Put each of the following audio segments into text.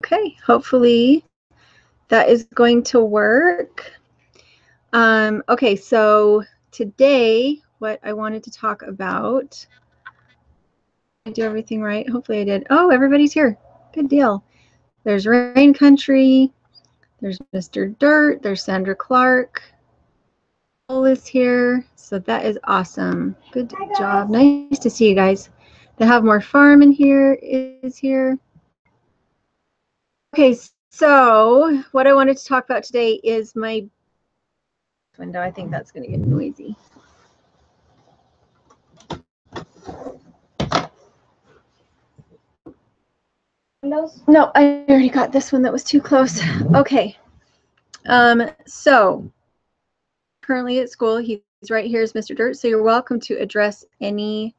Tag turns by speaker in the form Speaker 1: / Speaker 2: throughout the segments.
Speaker 1: Okay, hopefully that is going to work. Okay, so today what I wanted to talk about, I do everything right? Hopefully I did. Oh, everybody's here. Good deal. There's Rain Country. There's Mr. Dirt. There's Sandra Clark. Cole is here. So that is awesome. Good job. Nice to see you guys. The Have More Farm in here is here. Okay, so what I wanted to talk about today is my window. I think that's going to get noisy. No, I already got this one that was too close. Okay. So currently at school, he's right here is Mr. Dirt. So you're welcome to address any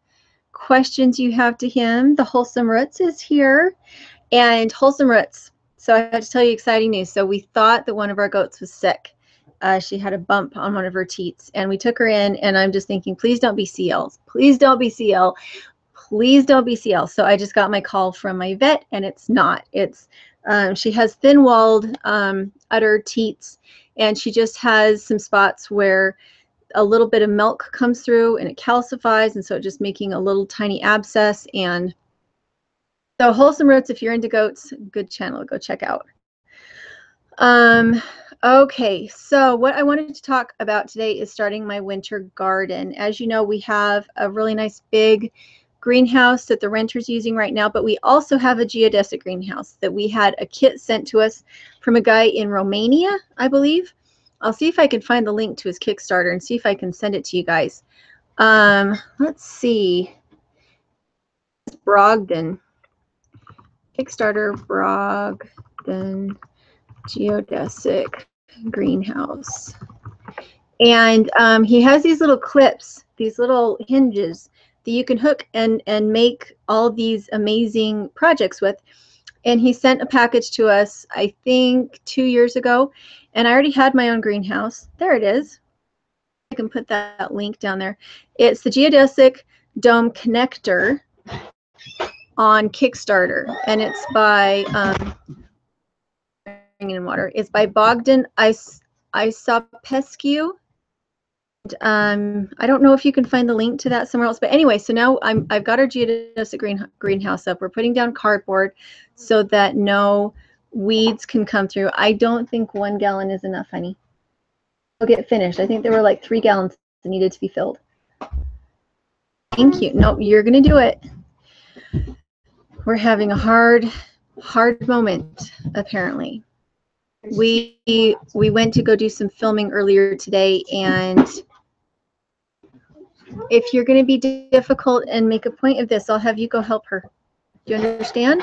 Speaker 1: questions you have to him. The Wholesome Roots is here. And Wholesome Roots. So I have to tell you exciting news. So we thought that one of our goats was sick. She had a bump on one of her teats, and we took her in, and I'm just thinking, please don't be CLs. Please don't be CL. Please don't be CL. So I just got my call from my vet, and it's not. It's she has thin-walled udder teats, and she just has some spots where a little bit of milk comes through, and it calcifies, and so it's just making a little tiny abscess. And so Wholesome Roots, if you're into goats, good channel, go check out. Okay, so what I wanted to talk about today is starting my winter garden. As you know, we have a really nice big greenhouse that the renter's using right now, but we also have a geodesic greenhouse that we had a kit sent to us from a guy in Romania, I believe. I'll see if I can find the link to his Kickstarter and see if I can send it to you guys. Let's see. Brogdon. Kickstarter Brogdon Geodesic greenhouse. And he has these little clips, these little hinges that you can hook and make all these amazing projects with. And he sent a package to us, I think 2 years ago, and I already had my own greenhouse. There it is. I can put that link down there. It's the Geodesic Dome Connector on Kickstarter, and it's by in water. It's by Bogdan Isopescu. I don't know if you can find the link to that somewhere else, but anyway, so now I've got our geodesic greenhouse up. We're putting down cardboard so that no weeds can come through. I don't think 1 gallon is enough, honey. I'll get finished. I think there were like 3 gallons that needed to be filled. Thank you. No, you're gonna do it. We're having a hard moment, apparently. We went to go do some filming earlier today, and if you're going to be difficult and make a point of this, I'll have you go help her. Do you understand?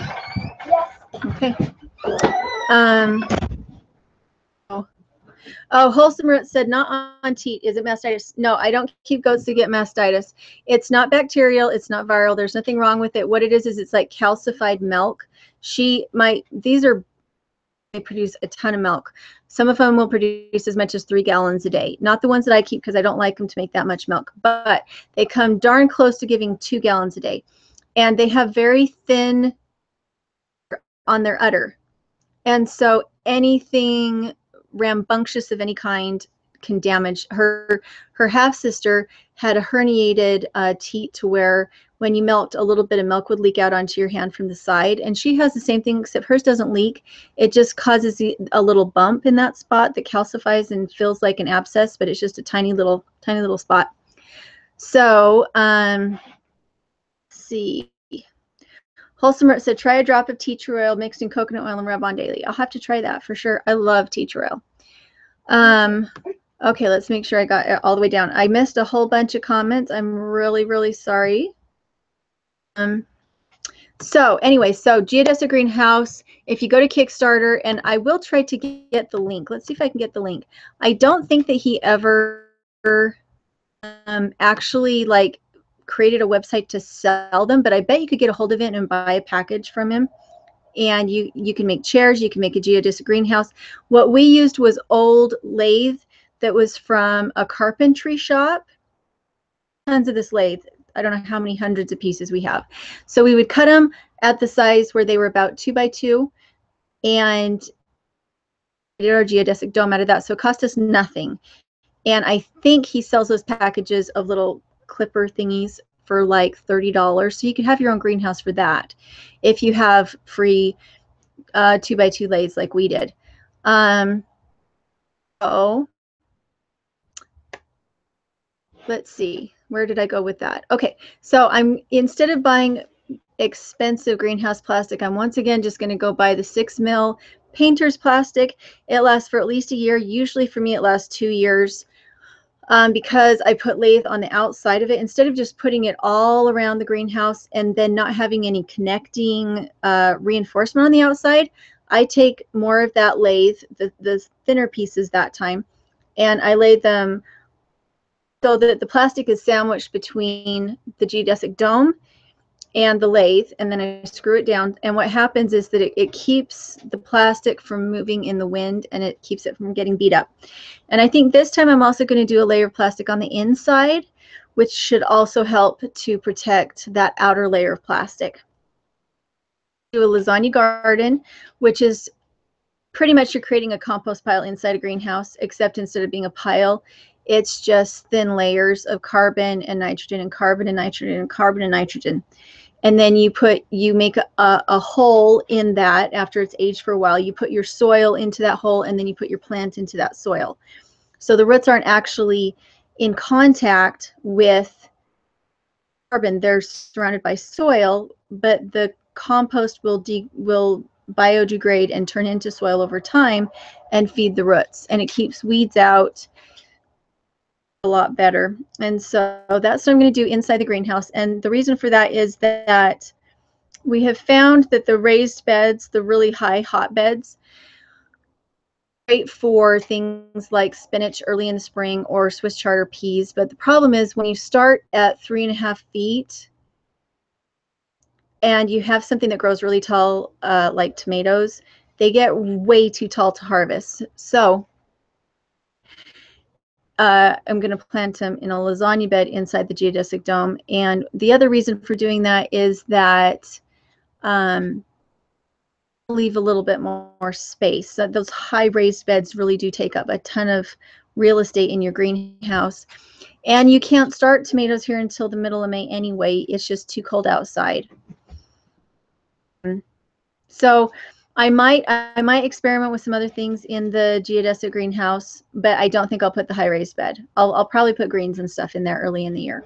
Speaker 2: Yes.
Speaker 1: Okay. Oh, Wholesome Root said, not on teat. Is it mastitis? No, I don't keep goats to get mastitis. It's not bacterial. It's not viral. There's nothing wrong with it. What it is it's like calcified milk. They produce a ton of milk. Some of them will produce as much as 3 gallons a day. Not the ones that I keep because I don't like them to make that much milk, but they come darn close to giving 2 gallons a day. And they have very thin on their udder. And so anything rambunctious of any kind can damage her. Her half-sister had a herniated teat to where when you milked, a little bit of milk would leak out onto your hand from the side. And she has the same thing, except hers doesn't leak. It just causes a little bump in that spot that calcifies and feels like an abscess, but it's just a tiny little spot. So, let's see. Wholesome said, try a drop of tea tree oil mixed in coconut oil and rub on daily. I'll have to try that for sure. I love tea tree oil. Okay, let's make sure I got it all the way down. I missed a whole bunch of comments. I'm really, really sorry. So anyway, so Geodesic Greenhouse, if you go to Kickstarter, and I will try to get the link. Let's see if I can get the link. I don't think that he ever actually like created a website to sell them, but I bet you could get a hold of it and buy a package from him. And you can make chairs, you can make a geodesic greenhouse. What we used was old lathe that was from a carpentry shop. Tons of this lathe. I don't know how many hundreds of pieces we have. So we would cut them at the size where they were about 2 by 2. and we did our geodesic dome out of that, so it cost us nothing. And I think he sells those packages of little clipper thingies for like $30, so you can have your own greenhouse for that if you have free 2x2 lathes like we did. So let's see, where did I go with that? Okay, so I'm, instead of buying expensive greenhouse plastic, I'm once again just going to go buy the 6 mil painter's plastic. It lasts for at least a year. Usually for me it lasts 2 years, because I put lathe on the outside of it instead of just putting it all around the greenhouse and then not having any connecting reinforcement on the outside. I take more of that lathe, the thinner pieces that time, and I lay them so that the plastic is sandwiched between the geodesic dome and the lathe, and then I screw it down. And what happens is that it keeps the plastic from moving in the wind, and it keeps it from getting beat up. And I think this time I'm also going to do a layer of plastic on the inside, which should also help to protect that outer layer of plastic. Do a lasagna garden, which is pretty much you're creating a compost pile inside a greenhouse, except instead of being a pile, it's just thin layers of carbon and nitrogen and carbon and nitrogen and carbon and nitrogen. And then you make a hole in that after it's aged for a while. You put your soil into that hole, and then you put your plant into that soil. So the roots aren't actually in contact with carbon. They're surrounded by soil, but the compost will biodegrade and turn into soil over time and feed the roots. And it keeps weeds out a lot better. And so that's what I'm going to do inside the greenhouse. And the reason for that is that we have found that the raised beds, the really high hotbeds, great for things like spinach early in the spring or Swiss chard peas. But the problem is when you start at 3.5 feet and you have something that grows really tall, like tomatoes, they get way too tall to harvest. So I'm going to plant them in a lasagna bed inside the geodesic dome. And the other reason for doing that is that leave a little bit more space. So those high raised beds really do take up a ton of real estate in your greenhouse. And you can't start tomatoes here until the middle of May anyway. It's just too cold outside. So I might experiment with some other things in the geodesic greenhouse, but I don't think I'll put the high raised bed. I'll probably put greens and stuff in there early in the year.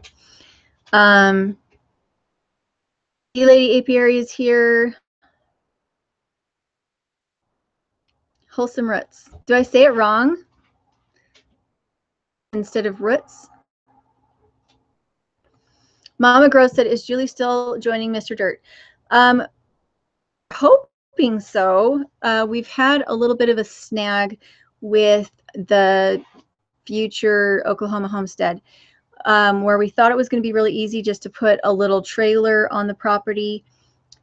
Speaker 1: Tea Lady Apiary is here. Wholesome Roots. Do I say it wrong? Instead of roots? Mama Gross said, is Julie still joining Mr. Dirt? Hoping so. We've had a little bit of a snag with the future Oklahoma homestead, where we thought it was going to be really easy just to put a little trailer on the property.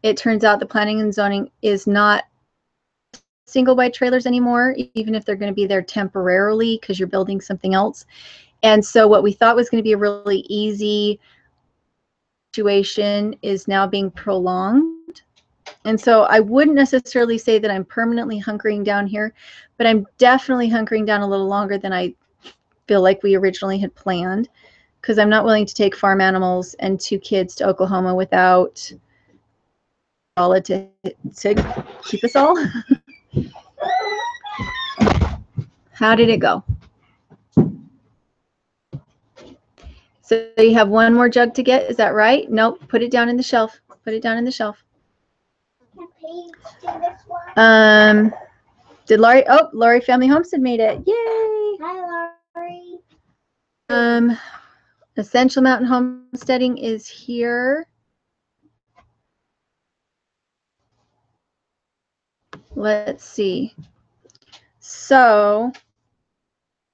Speaker 1: It turns out the planning and zoning is not single wide trailers anymore, even if they're going to be there temporarily because you're building something else. And so what we thought was going to be a really easy situation is now being prolonged. And so I wouldn't necessarily say that I'm permanently hunkering down here, but I'm definitely hunkering down a little longer than I feel like we originally had planned, because I'm not willing to take farm animals and 2 kids to Oklahoma without all to keep us all. How did it go? So you have one more jug to get, is that right? Nope, put it down in the shelf. Put it down in the shelf. Did Laurie, oh, Laurie Family Homestead made it. Yay!
Speaker 2: Hi, Laurie.
Speaker 1: Essential Mountain Homesteading is here. Let's see. So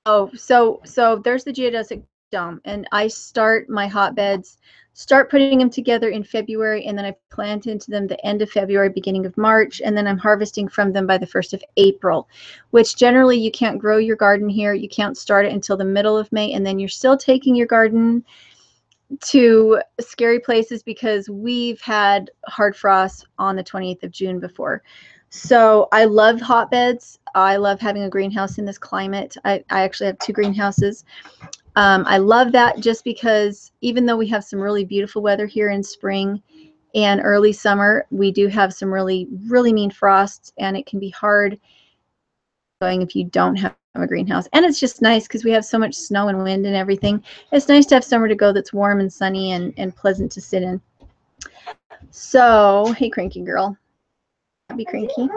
Speaker 1: there's the geodesic dome, and I start my hotbeds, start putting them together in February, and then I plant into them the end of February, beginning of March, and then I'm harvesting from them by the 1st of April, which generally you can't grow your garden here. You can't start it until the middle of May, and then you're still taking your garden to scary places because we've had hard frost on the 28th of June before. So I love hotbeds. I love having a greenhouse in this climate. I actually have 2 greenhouses. I love that just because even though we have some really beautiful weather here in spring and early summer, we do have some really, really mean frosts, and it can be hard going if you don't have a greenhouse. And it's just nice because we have so much snow and wind and everything. It's nice to have somewhere to go that's warm and sunny and pleasant to sit in. So, hey, cranky girl. Be cranky.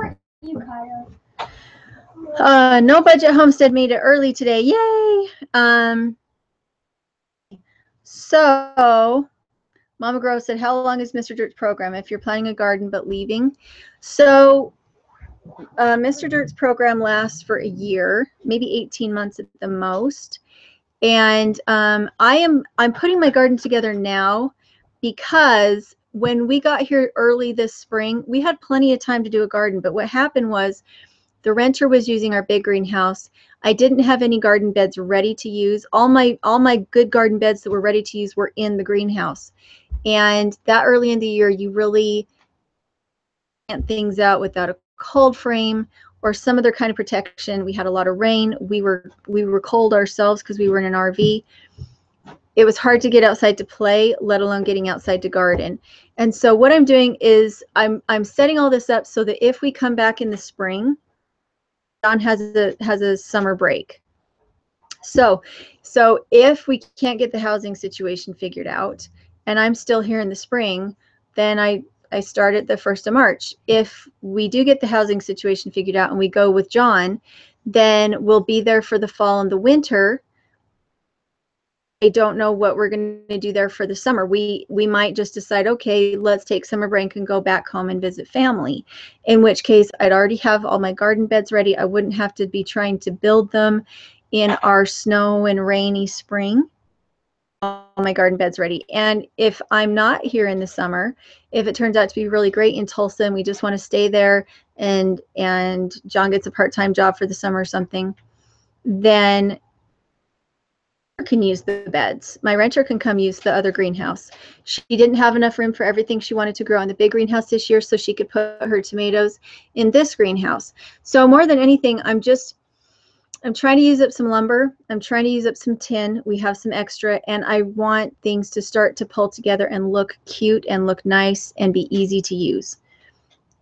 Speaker 1: No budget homestead made it early today. Yay! So Mama Grove said, how long is Mr. Dirt's program if you're planning a garden but leaving? So Mr. Dirt's program lasts for a year, maybe 18 months at the most. And I'm putting my garden together now because when we got here early this spring, we had plenty of time to do a garden. But what happened was the renter was using our big greenhouse. I didn't have any garden beds ready to use. All my good garden beds that were ready to use were in the greenhouse. And that early in the year, you really plant things out without a cold frame or some other kind of protection. We had a lot of rain. We were cold ourselves because we were in an RV. It was hard to get outside to play, let alone getting outside to garden. And so what I'm doing is I'm setting all this up so that if we come back in the spring, John has a summer break. So if we can't get the housing situation figured out and I'm still here in the spring, then I start at the 1st of March. If we do get the housing situation figured out and we go with John, then we'll be there for the fall and the winter. I don't know what we're going to do there for the summer. We might just decide, okay, let's take summer break and go back home and visit family, in which case I'd already have all my garden beds ready. I wouldn't have to be trying to build them in our snow and rainy spring. All my garden beds ready. And if I'm not here in the summer, if it turns out to be really great in Tulsa and we just want to stay there and John gets a part-time job for the summer or something, then can use the beds. My renter can come use the other greenhouse. She didn't have enough room for everything she wanted to grow in the big greenhouse this year, so she could put her tomatoes in this greenhouse. So more than anything, I'm trying to use up some lumber. I'm trying to use up some tin. We have some extra, and I want things to start to pull together and look cute and look nice and be easy to use.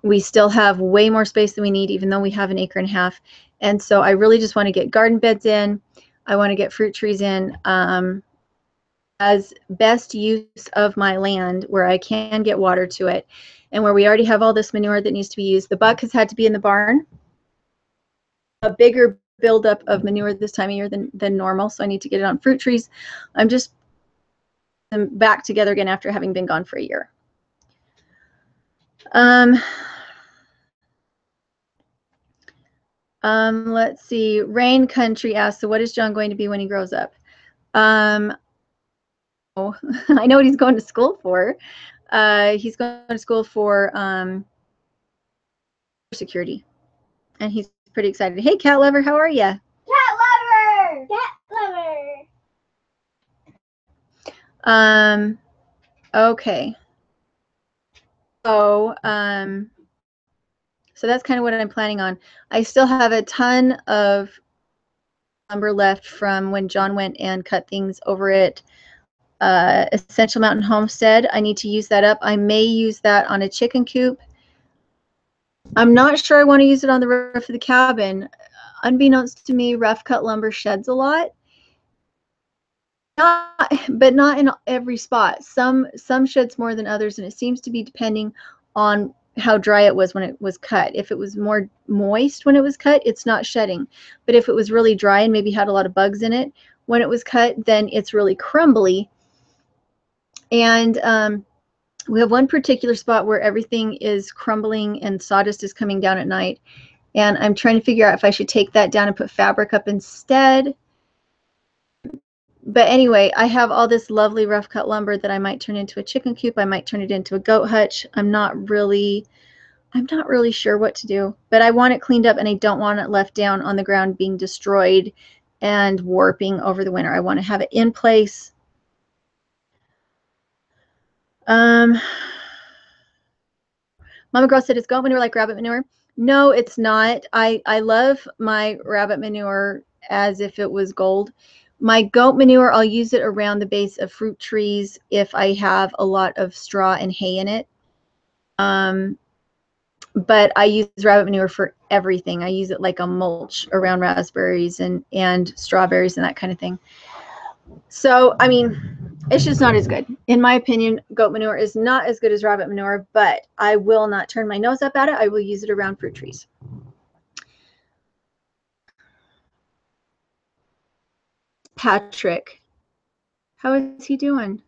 Speaker 1: We still have way more space than we need, even though we have an acre and a half. And so I really just want to get garden beds in. I want to get fruit trees in as best use of my land where I can get water to it and where we already have all this manure that needs to be used. The buck has had to be in the barn. A bigger buildup of manure this time of year than normal, so I need to get it on fruit trees. I'm just back together again after having been gone for a year. Let's see. Rain Country asks, so what is John going to be when he grows up? Oh, I know what he's going to school for. He's going to school for security, and he's pretty excited. Hey, cat lover, how are you?
Speaker 2: Cat lover! Cat
Speaker 1: lover! Okay. So, so that's kind of what I'm planning on. I still have a ton of lumber left from when John went and cut things over at Essential Mountain Homestead. I need to use that up. I may use that on a chicken coop. I'm not sure I want to use it on the roof of the cabin. Unbeknownst to me, rough cut lumber sheds a lot. But not in every spot. Some sheds more than others, and it seems to be depending on how dry it was when it was cut. If it was more moist when it was cut, it's not shedding. But if it was really dry and maybe had a lot of bugs in it when it was cut, then it's really crumbly. And we have one particular spot where everything is crumbling and sawdust is coming down at night. And I'm trying to figure out if I should take that down and put fabric up instead. But anyway, I have all this lovely rough cut lumber that I might turn into a chicken coop. I might turn it into a goat hutch. I'm not really sure what to do, but I want it cleaned up and I don't want it left down on the ground being destroyed and warping over the winter. I want to have it in place. Mama Girl said, is goat manure like rabbit manure? No, it's not. I love my rabbit manure as if it was gold. My goat manure, I'll use it around the base of fruit trees if I have a lot of straw and hay in it. But I use rabbit manure for everything. I use it like a mulch around raspberries and strawberries and that kind of thing. So, I mean, it's just not as good. In my opinion, goat manure is not as good as rabbit manure, but I will not turn my nose up at it. I will use it around fruit trees. Patrick, how is he doing?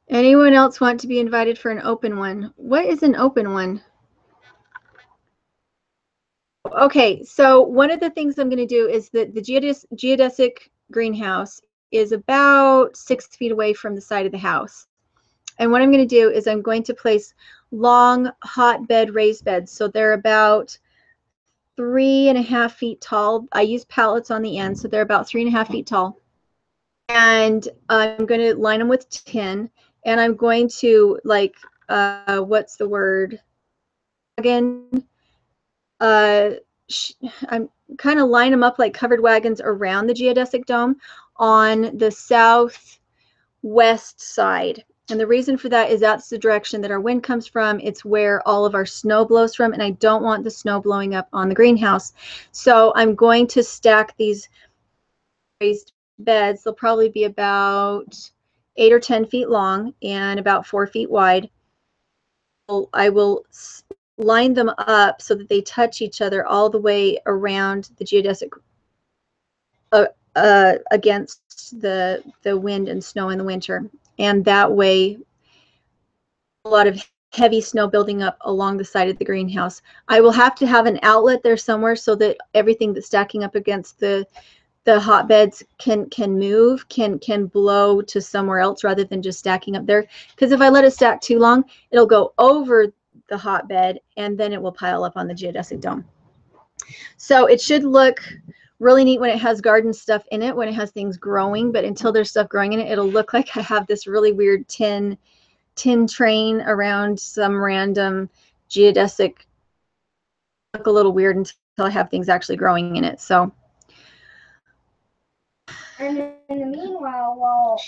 Speaker 1: Anyone else want to be invited for an open one? What is an open one? Okay, so one of the things I'm going to do is that the geodesic greenhouse is about 6 feet away from the side of the house. And what I'm going to do is I'm going to place long hotbed raised beds. So they're about 3.5 feet tall. I use pallets on the end, so they're about 3.5 feet tall. And I'm going to line them with tin. And I'm going to, like, what's the word? Again, I'm kind of line them up like covered wagons around the geodesic dome on the southwest side. And the reason for that is that's the direction that our wind comes from. It's where all of our snow blows from, and I don't want the snow blowing up on the greenhouse. So I'm going to stack these raised beds. They'll probably be about 8 or 10 feet long and about 4 feet wide. I will line them up so that they touch each other all the way around the geodesic against the wind and snow in the winter. And that way, a lot of heavy snow building up along the side of the greenhouse. I will have to have an outlet there somewhere so that everything that's stacking up against the hotbeds can move, can blow to somewhere else rather than just stacking up there. Because if I let it stack too long, it'll go over the hotbed and then it will pile up on the geodesic dome. So it should look really neat when it has garden stuff in it, when it has things growing, but until there's stuff growing in it, it'll look like I have this really weird tin train around some random geodesic. Look a little weird until I have things actually growing in it. So,
Speaker 2: and in the meanwhile, while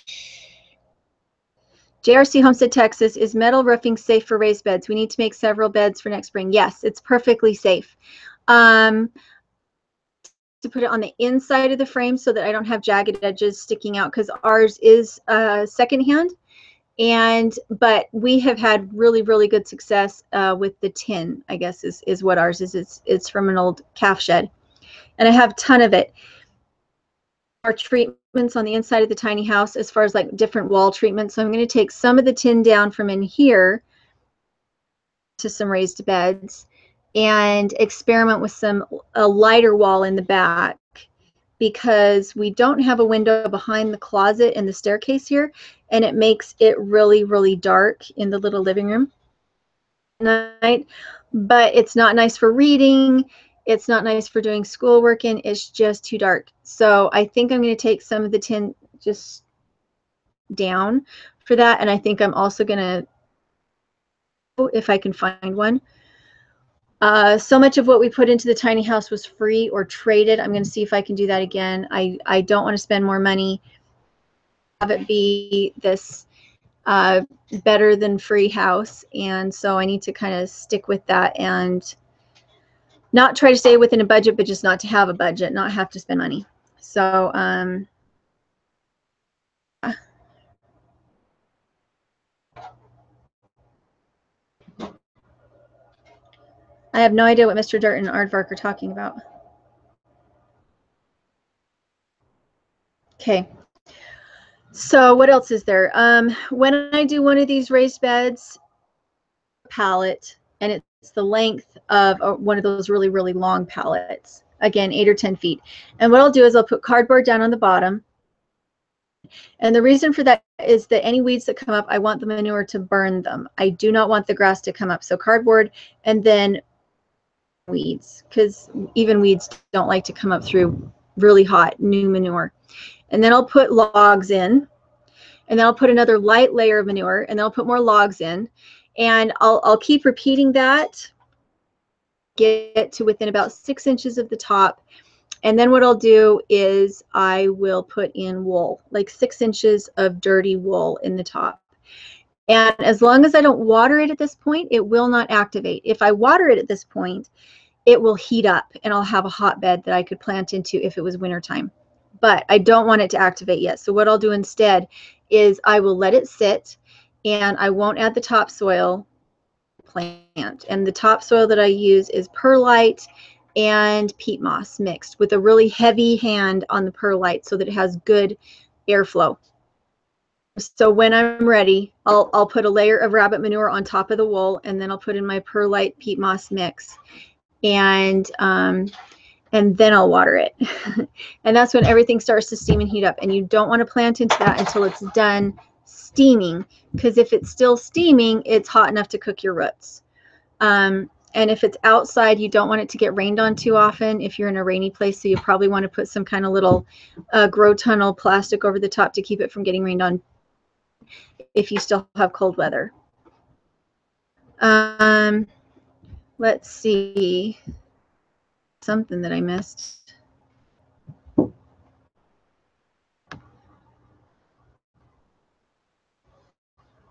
Speaker 1: JRC Homestead, Texas, is metal roofing safe for raised beds? We need to make several beds for next spring. Yes, it's perfectly safe. To put it on the inside of the frame so that I don't have jagged edges sticking out, because ours is secondhand. But we have had really, really good success with the tin, I guess is what ours is. It's from an old calf shed. And I have a ton of it. Our treatments on the inside of the tiny house as far as like different wall treatments. So I'm going to take some of the tin down from in here to some raised beds and experiment with a lighter wall in the back, because we don't have a window behind the closet and the staircase here, and it makes it really, really dark in the little living room at night. But it's not nice for reading. It's not nice for doing schoolwork in. It's just too dark. So I think I'm going to take some of the tin just down for that. And I think I'm also going to, if I can find one. So much of what we put into the tiny house was free or traded. I'm going to see if I can do that again. I don't want to spend more money, have it be this better than free house. And so I need to kind of stick with that and not try to stay within a budget, but just not to have a budget, not have to spend money. So I have no idea what Mr. Dirt and Aardvark are talking about. Okay. So what else is there? When I do one of these raised beds, pallet, and it's the length of one of those really, really long pallets, again, 8 or 10 feet. And what I'll do is I'll put cardboard down on the bottom. And the reason for that is that any weeds that come up, I want the manure to burn them. I do not want the grass to come up. So cardboard and then weeds, because even weeds don't like to come up through really hot new manure. And then I'll put logs in. and then I'll put another light layer of manure, and then I'll put more logs in, and I'll keep repeating that, get to within about 6 inches of the top. And then what I'll do is I will put in wool, like 6 inches of dirty wool in the top. And as long as I don't water it at this point, it will not activate. If I water it at this point, it will heat up, and I'll have a hotbed that I could plant into if it was wintertime. But I don't want it to activate yet. So what I'll do instead is I will let it sit, and I won't add the topsoil plant. And the topsoil that I use is perlite and peat moss mixed with a really heavy hand on the perlite so that it has good airflow. So when I'm ready, I'll put a layer of rabbit manure on top of the wool, and then I'll put in my perlite peat moss mix, and then I'll water it. And that's when everything starts to steam and heat up. And you don't want to plant into that until it's done steaming, because if it's still steaming, it's hot enough to cook your roots. And if it's outside, you don't want it to get rained on too often if you're in a rainy place. So you probably want to put some kind of little grow tunnel plastic over the top to keep it from getting rained on if you still have cold weather. Let's see. Something that I missed.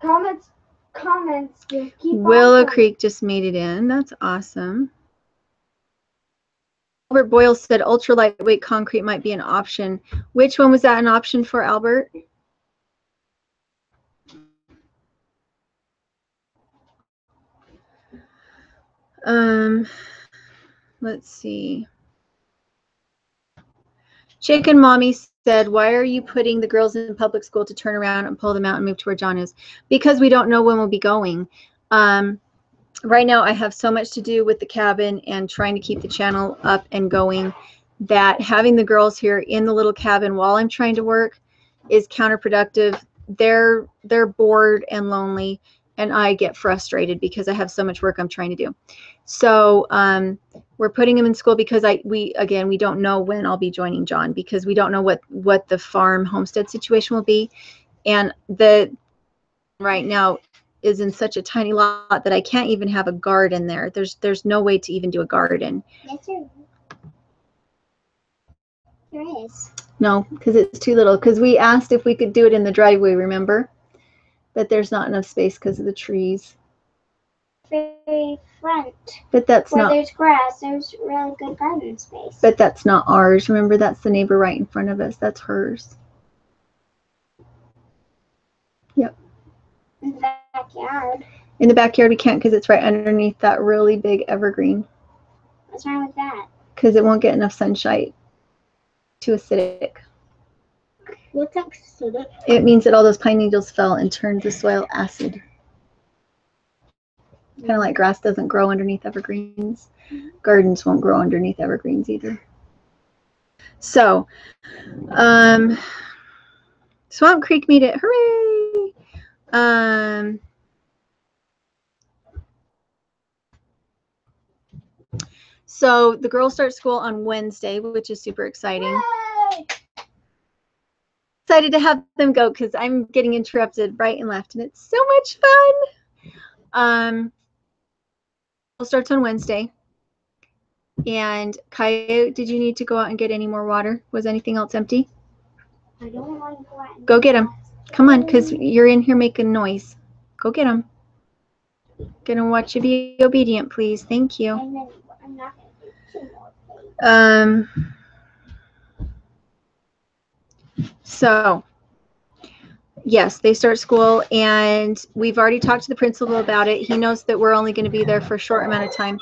Speaker 2: Comments. Just keep
Speaker 1: Willow
Speaker 2: on
Speaker 1: Creek just made it in. That's awesome. Albert Boyle said ultra lightweight concrete might be an option. Which one was that an option for, Albert? Let's see. Chicken Mommy said, why are you putting the girls in public school to turn around and pull them out and move to where John is? Because we don't know when we'll be going. Right now I have so much to do with the cabin and trying to keep the channel up and going that having the girls here in the little cabin while I'm trying to work is counterproductive. They're bored and lonely, and I get frustrated because I have so much work I'm trying to do. So we're putting them in school because we don't know when I'll be joining John, because we don't know what the farm homestead situation will be. And the right now is in such a tiny lot that I can't even have a garden there. There's no way to even do a garden.
Speaker 2: Yes, there is.
Speaker 1: No, because it's too little. Because we asked if we could do it in the driveway, remember? But there's not enough space because of the trees.
Speaker 2: Very front.
Speaker 1: But that's
Speaker 2: where
Speaker 1: not.
Speaker 2: There's grass. There's really good garden space.
Speaker 1: But that's not ours. Remember, that's the neighbor right in front of us. That's hers. Yep.
Speaker 2: In the backyard.
Speaker 1: In the backyard we can't because it's right underneath that really big evergreen.
Speaker 2: What's wrong with that?
Speaker 1: Because it won't get enough sunshine. Too acidic.
Speaker 2: What's acidic?
Speaker 1: It means that all those pine needles fell and turned the soil acid. Kind of like grass doesn't grow underneath evergreens. Gardens won't grow underneath evergreens either. So, Swamp Creek made it. Hooray! So the girls start school on Wednesday, which is super exciting.
Speaker 2: Yay!
Speaker 1: Excited to have them go because I'm getting interrupted right and left, and it's so much fun. School starts on Wednesday. And Coyote, did you need to go out and get any more water? Was anything else empty?
Speaker 2: I don't want to go out and
Speaker 1: go get them. Come on, because you're in here making noise. Go get them. Gonna watch you be obedient, please. Thank you.
Speaker 2: And then I'm not going to do 2 more things.
Speaker 1: So yes, they start school, and we've already talked to the principal about it. He knows that we're only going to be there for a short amount of time.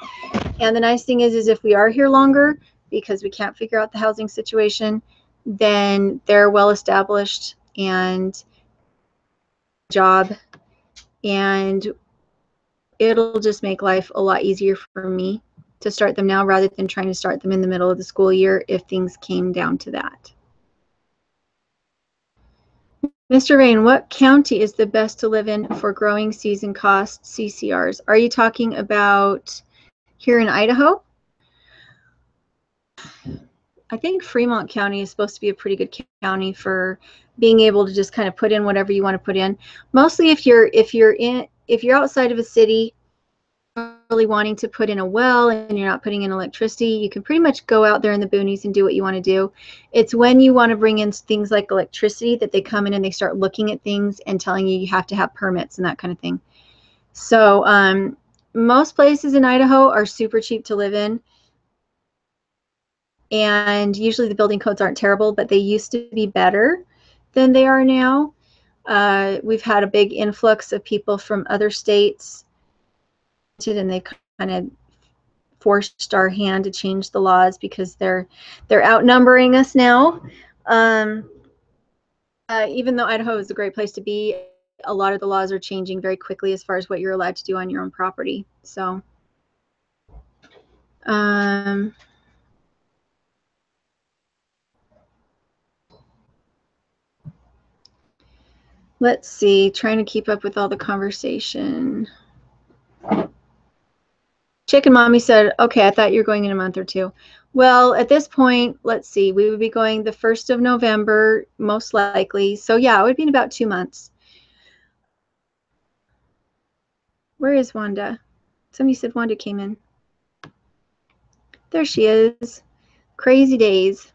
Speaker 1: And the nice thing is if we are here longer, because we can't figure out the housing situation, then they're well established and job, and it'll just make life a lot easier for me to start them now rather than trying to start them in the middle of the school year if things came down to that. Mr. Rain, what county is the best to live in for growing season cost CCRs? Are you talking about here in Idaho? I think Fremont County is supposed to be a pretty good county for being able to just kind of put in whatever you want to put in. Mostly if you're outside of a city, really wanting to put in a well and you're not putting in electricity, you can pretty much go out there in the boonies and do what you want to do. It's when you want to bring in things like electricity that they come in and they start looking at things and telling you you have to have permits and that kind of thing. So most places in Idaho are super cheap to live in. And usually the building codes aren't terrible, but they used to be better than they are now. We've had a big influx of people from other states, and they kind of forced our hand to change the laws because they're outnumbering us now. Even though Idaho is a great place to be, a lot of the laws are changing very quickly as far as what you're allowed to do on your own property. So let's see, trying to keep up with all the conversation. Chicken Mommy said, okay, I thought you were going in a month or two. Well, at this point, let's see, we would be going the 1st of November, most likely. So yeah, it would be in about 2 months. Where is Wanda? Somebody said Wanda came in. There she is. Crazy days.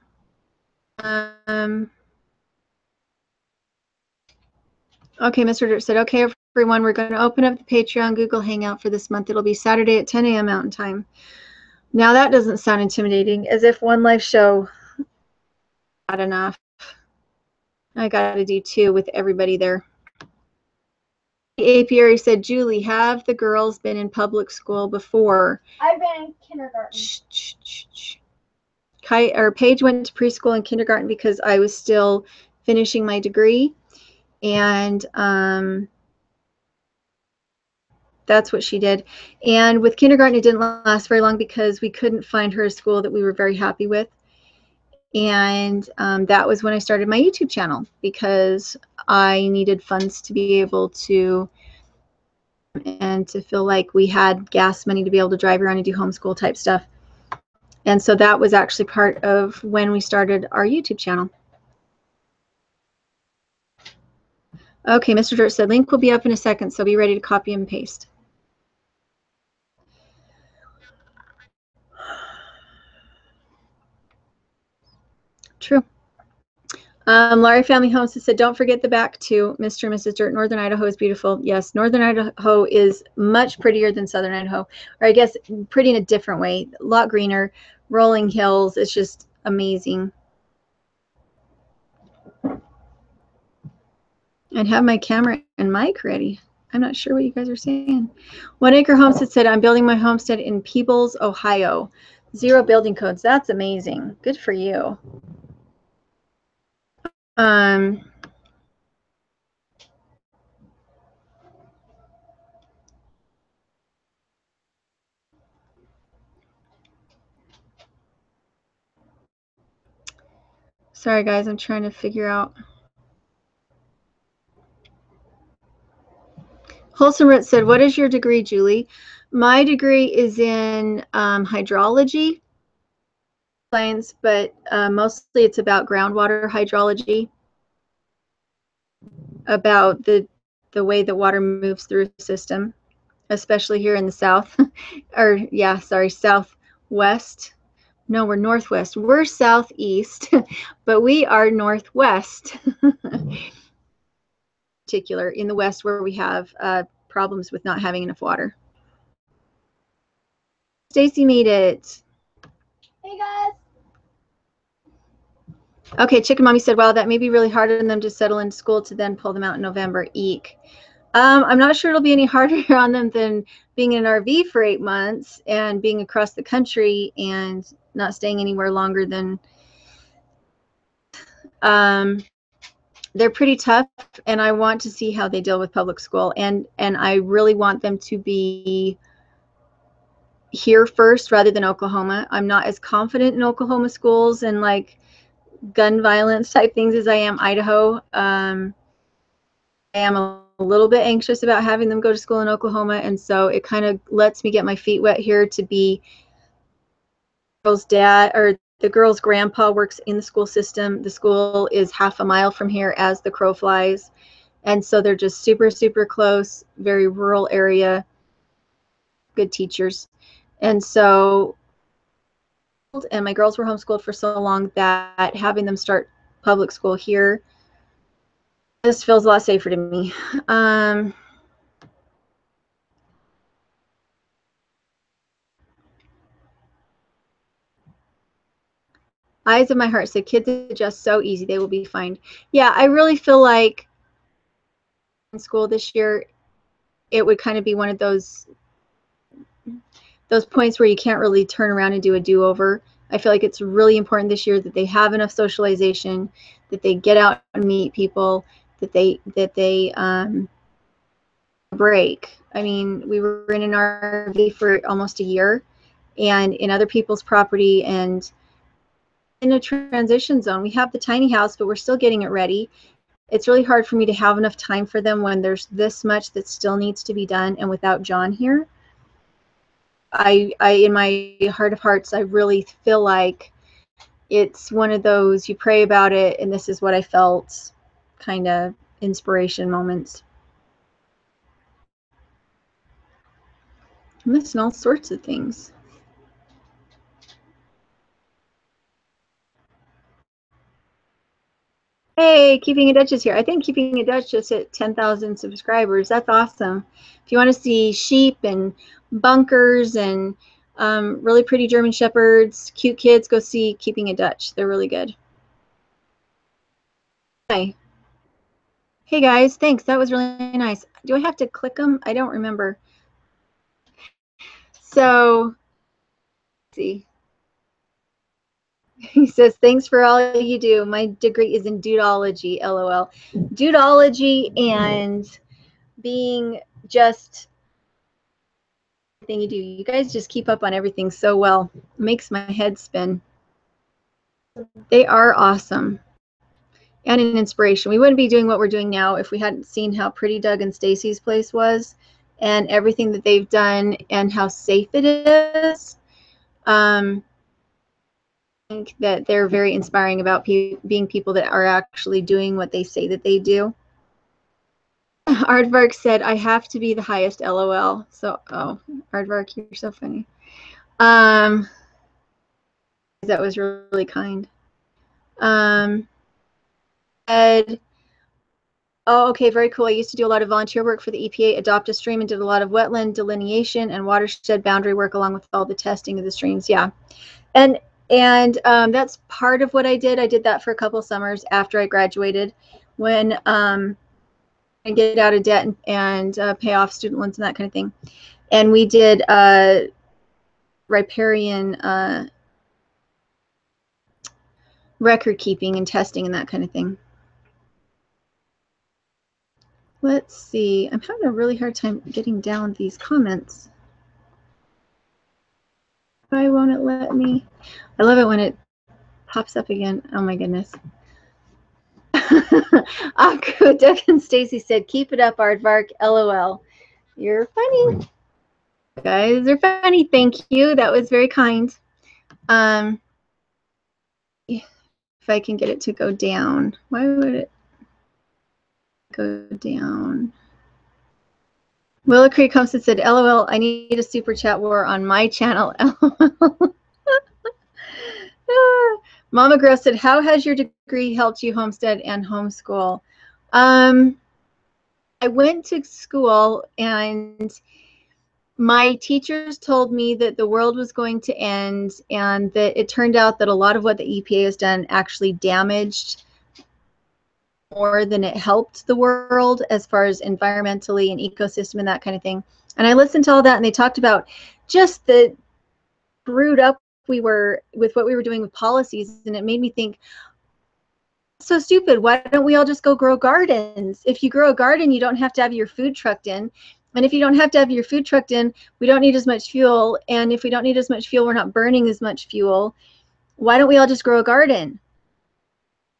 Speaker 1: Okay, Mr. Dirt said, okay, everyone, we're going to open up the Patreon Google Hangout for this month. It'll be Saturday at 10 a.m. Mountain Time. Now that doesn't sound intimidating, as if one live show not enough. I got to do 2 with everybody there. Apiary said, Julie, have the girls been in public school before?
Speaker 2: I've been in kindergarten.
Speaker 1: Paige went to preschool and kindergarten because I was still finishing my degree. And that's what she did. And with kindergarten, it didn't last very long because we couldn't find her a school that we were very happy with. And that was when I started my YouTube channel because I needed funds to be able to and to feel like we had gas money to be able to drive around and do homeschool type stuff. And so that was actually part of when we started our YouTube channel. Okay, Mr. Dirt said, link will be up in a second, so be ready to copy and paste. True. Laurie Family Homes said, don't forget the back too, Mr. and Mrs. Dirt. Northern Idaho is beautiful. Yes, Northern Idaho is much prettier than Southern Idaho, or I guess pretty in a different way. A lot greener, rolling hills. It's just amazing. And have my camera and mic ready. I'm not sure what you guys are saying. One Acre Homestead said, I'm building my homestead in Peebles, Ohio. 0 building codes. That's amazing. Good for you. Sorry, guys. I'm trying to figure out. Wholesome Root said, what is your degree, Julie? My degree is in hydrology science, but mostly it's about groundwater hydrology, about the way the water moves through the system, especially here in the south, or yeah, sorry, southwest. No, we're northwest. We're southeast, but we are northwest. Particular in the west where we have problems with not having enough water. Stacy made it.
Speaker 2: Hey guys.
Speaker 1: Okay, Chicken Mommy said, wow, that may be really hard on them to settle in school to then pull them out in November. Eek. I'm not sure it'll be any harder on them than being in an RV for 8 months and being across the country and not staying anywhere longer than they're pretty tough, and I want to see how they deal with public school, and I really want them to be here first rather than Oklahoma. I'm not as confident in Oklahoma schools and like gun violence type things as I am Idaho. I am a little bit anxious about having them go to school in Oklahoma, and so it kind of lets me get my feet wet here to be girl's dad or the girl's grandpa works in the school system. The school is half a mile from here as the crow flies. And so they're just super, super close, very rural area, good teachers. And so, and my girls were homeschooled for so long that having them start public school here, this feels a lot safer to me. Eyes of my heart said, kids adjust so easy. They will be fine. Yeah, I really feel like in school this year, it would kind of be one of those points where you can't really turn around and do a do-over. I feel like it's really important this year that they have enough socialization, that they get out and meet people, that they break. I mean, we were in an RV for almost a year and in other people's property and in a transition zone. We have the tiny house, but we're still getting it ready. It's really hard for me to have enough time for them when there's this much that still needs to be done. And without John here, I in my heart of hearts, I really feel like it's one of those, you pray about it, and this is what I felt, kind of inspiration moments. I'm missing all sorts of things. Hey, Keeping a Duchess here. I think Keeping a Duchess at 10,000 subscribers. That's awesome. If you want to see sheep and bunkers and really pretty German Shepherds, cute kids, go see Keeping a Dutch. They're really good. Hi. Hey guys, thanks. That was really nice. Do I have to click them? I don't remember. So, let's see. He says, thanks for all you do. My degree is in dudology, LOL. Dudology and being just everything you do. You guys just keep up on everything so well. It makes my head spin. They are awesome and an inspiration. We wouldn't be doing what we're doing now if we hadn't seen how pretty Doug and Stacy's place was and everything that they've done and how safe it is. I think that they're very inspiring about being people that are actually doing what they say that they do. Aardvark said, I have to be the highest, LOL. So, oh, Aardvark, you're so funny. That was really kind. Ed, oh, okay, very cool. I used to do a lot of volunteer work for the EPA, adopt a stream, and did a lot of wetland delineation and watershed boundary work along with all the testing of the streams. Yeah, and that's part of what I did. I did that for a couple of summers after I graduated, when I get out of debt and pay off student loans and that kind of thing. And we did riparian record keeping and testing and that kind of thing. Let's see. I'm having a really hard time getting down these comments. Why won't it let me? I love it when it pops up again. Oh my goodness. Aku, Doug and Stacy said, keep it up, Aardvark. LOL. You're funny. You guys are funny. Thank you. That was very kind. If I can get it to go down. Why would it go down? Willow Creek Homestead said, LOL, I need a super chat war on my channel. LOL. Mama Girl said, how has your degree helped you homestead and homeschool? I went to school and my teachers told me that the world was going to end and that it turned out that a lot of what the EPA has done actually damaged more than it helped the world as far as environmentally and ecosystem and that kind of thing. And I listened to all that and they talked about just the screwed up we were with what we were doing with policies, and it made me think, so stupid, why don't we all just go grow gardens? If you grow a garden, you don't have to have your food trucked in, and if you don't have to have your food trucked in, we don't need as much fuel, and if we don't need as much fuel, we're not burning as much fuel. Why don't we all just grow a garden?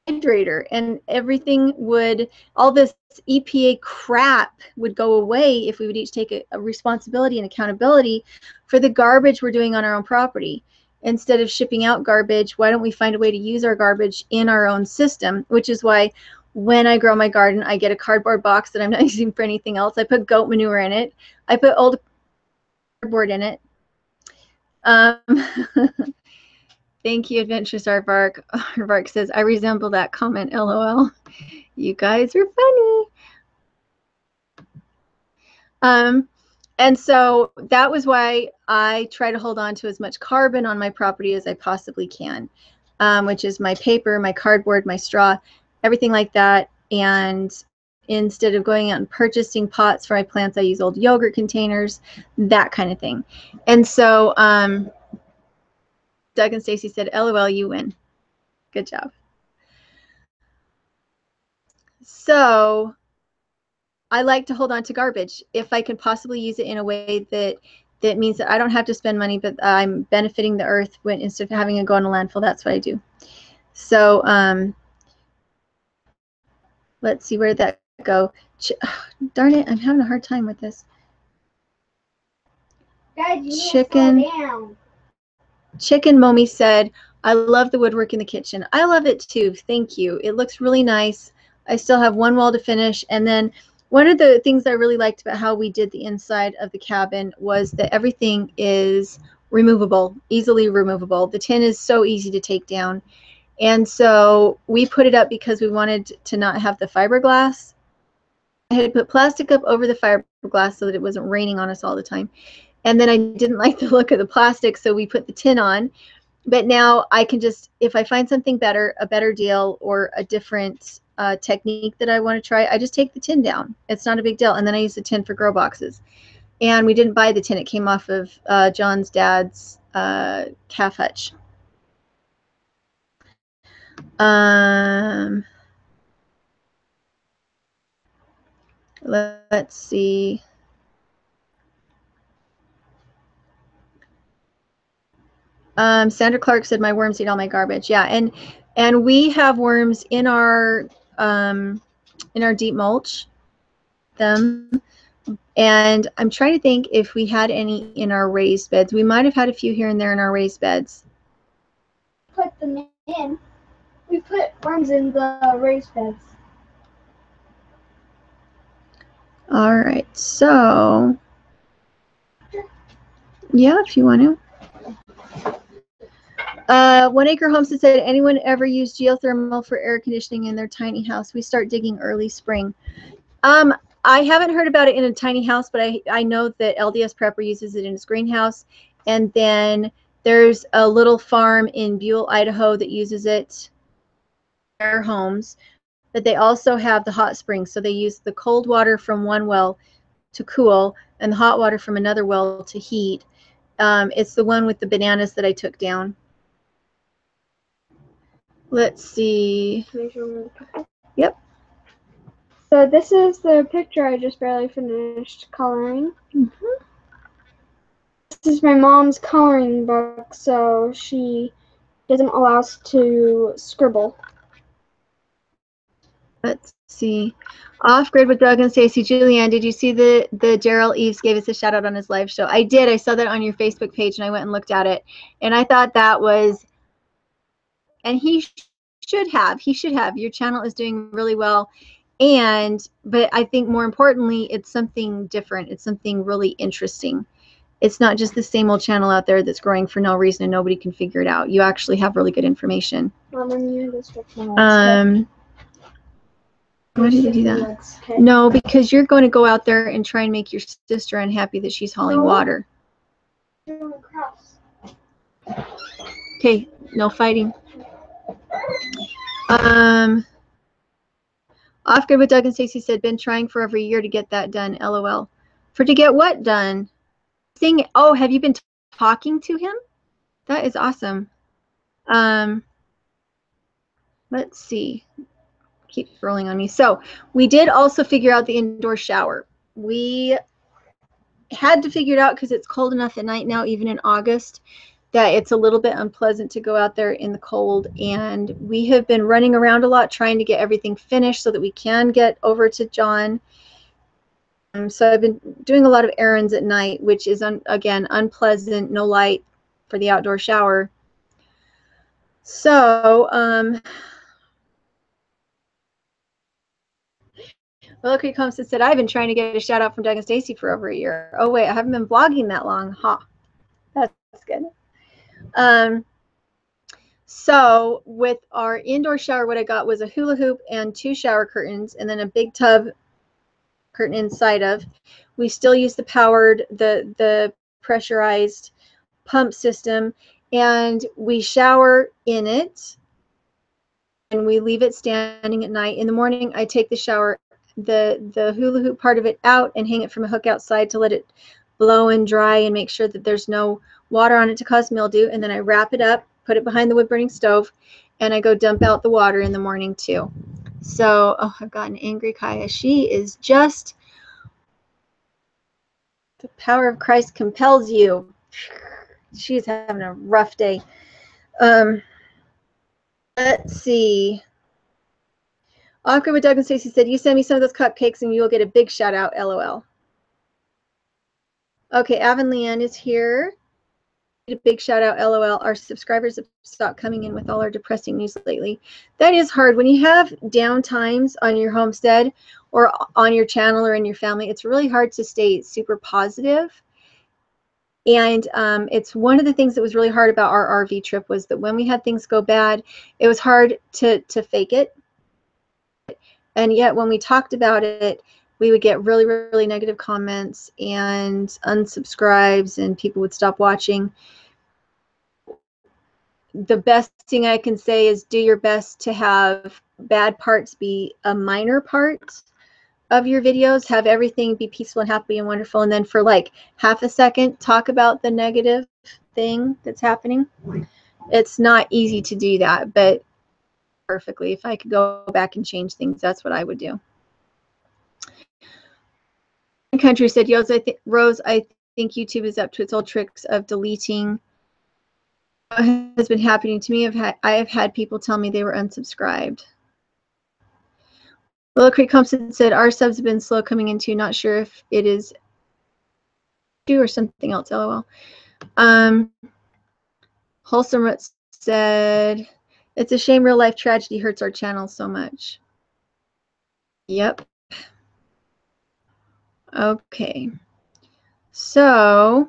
Speaker 1: Hydrator, and everything would, all this EPA crap would go away if we would each take a responsibility and accountability for the garbage we're doing on our own property. instead of shipping out garbage, why don't we find a way to use our garbage in our own system? Which is why when I grow my garden, I get a cardboard box that I'm not using for anything else. I put goat manure in it. I put old cardboard in it. Thank you, Adventurous Aardvark. Aardvark says, I resemble that comment, LOL. You guys are funny. And so that was why I try to hold on to as much carbon on my property as I possibly can, which is my paper, my cardboard, my straw, everything like that. And instead of going out and purchasing pots for my plants, I use old yogurt containers, that kind of thing. And so Doug and Stacy said, LOL, you win. Good job. So I like to hold on to garbage if I can possibly use it in a way that means that I don't have to spend money, but I'm benefiting the earth instead of having it go in a landfill. That's what I do. So let's see, where did that go? Darn it, I'm having a hard time with this.
Speaker 2: Guys, you chicken. Need to slow down.
Speaker 1: Chicken Mommy said, I love the woodwork in the kitchen. I love it too. Thank you. It looks really nice. I still have one wall to finish. And then one of the things I really liked about how we did the inside of the cabin was that everything is removable, easily removable. The tin is so easy to take down. And so we put it up because we wanted to not have the fiberglass. I had put plastic up over the fiberglass so that it wasn't raining on us all the time. And then I didn't like the look of the plastic, so we put the tin on. But now I can just, if I find something better, a better deal, or a different technique that I want to try, I just take the tin down. It's not a big deal. And then I use the tin for grow boxes. And we didn't buy the tin. It came off of John's dad's calf hutch. Let's see. Sandra Clark said, my worms eat all my garbage. Yeah, and we have worms in our deep mulch. And I'm trying to think if we had any in our raised beds. We might have had a few here and there in our raised beds.
Speaker 2: Put them in. We put worms in the raised beds.
Speaker 1: All right, so yeah, if you want to. 1 Acre Homestead said, anyone ever use geothermal for air conditioning in their tiny house? We start digging early spring. I haven't heard about it in a tiny house, but I know that LDS Prepper uses it in his greenhouse. And then there's a little farm in Buell, Idaho that uses it in their homes. But they also have the hot springs. So they use the cold water from one well to cool and the hot water from another well to heat. It's the one with the bananas that I took down. Let's see. Yep.
Speaker 2: So this is the picture I just barely finished coloring.
Speaker 1: Mm-hmm.
Speaker 2: This is my mom's coloring book, so she doesn't allow us to scribble.
Speaker 1: Let's see. Off Grid with Doug and Stacy. Julianne, did you see the Daryl Eves gave us a shout out on his live show? I did. I saw that on your Facebook page and I went and looked at it. And I thought that was, and he should have. Your channel is doing really well. But I think more importantly, it's something different. It's something really interesting. It's not just the same old channel out there that's growing for no reason and nobody can figure it out. You actually have really good information. Why did you do that? No, because you're going to go out there and try and make your sister unhappy that she's hauling water. Okay, no fighting. Off Grid with Doug and Stacy said, been trying for over a year to get that done. LOL. To get what done? Sing. Oh, have you been talking to him? That is awesome. Let's see. Keep rolling on me. So we did also figure out the indoor shower. We had to figure it out because it's cold enough at night now, even in August, that it's a little bit unpleasant to go out there in the cold. And we have been running around a lot trying to get everything finished so that we can get over to John. So I've been doing a lot of errands at night, which is, again, unpleasant, no light, for the outdoor shower. So, Willow Creek Homestead said, I've been trying to get a shout out from Doug and Stacy for over a year. Oh, wait, I haven't been vlogging that long. Ha, that's good. So with our indoor shower, what I got was a hula hoop and 2 shower curtains, and then a big tub curtain inside of. We still use the powered, the pressurized pump system, and we shower in it, and we leave it standing at night. In the morning, I take the shower, the hula hoop part of it out and hang it from a hook outside to let it blow and dry and make sure that there's no water on it to cause mildew. And then I wrap it up, put it behind the wood burning stove, and I go dump out the water in the morning too. So, oh, I've got an angry Kaya. She is just, the power of Christ compels you. She's having a rough day. Let's see. Awkward with Doug and Stacy said, you send me some of those cupcakes and you'll get a big shout out, LOL. Okay, Avon Leanne is here. A big shout out, LOL. Our subscribers have stopped coming in with all our depressing news lately. That is hard. When you have down times on your homestead or on your channel or in your family, it's really hard to stay super positive. And it's one of the things that was really hard about our RV trip was that when we had things go bad, it was hard to fake it. And yet when we talked about it, we would get really, really negative comments and unsubscribes, and people would stop watching. The best thing I can say is do your best to have bad parts be a minor part of your videos. Have everything be peaceful and happy and wonderful. And then for like half a second, talk about the negative thing that's happening. It's not easy to do that, but perfectly. If I could go back and change things, that's what I would do. Country said, Rose, I think YouTube is up to its old tricks of deleting. What has been happening to me? I have had people tell me they were unsubscribed. Willow Creek Homestead said, our subs have been slow coming in too. Not sure if it is due or something else, LOL. Wholesome Roots said, it's a shame real life tragedy hurts our channel so much. Yep. Okay. So,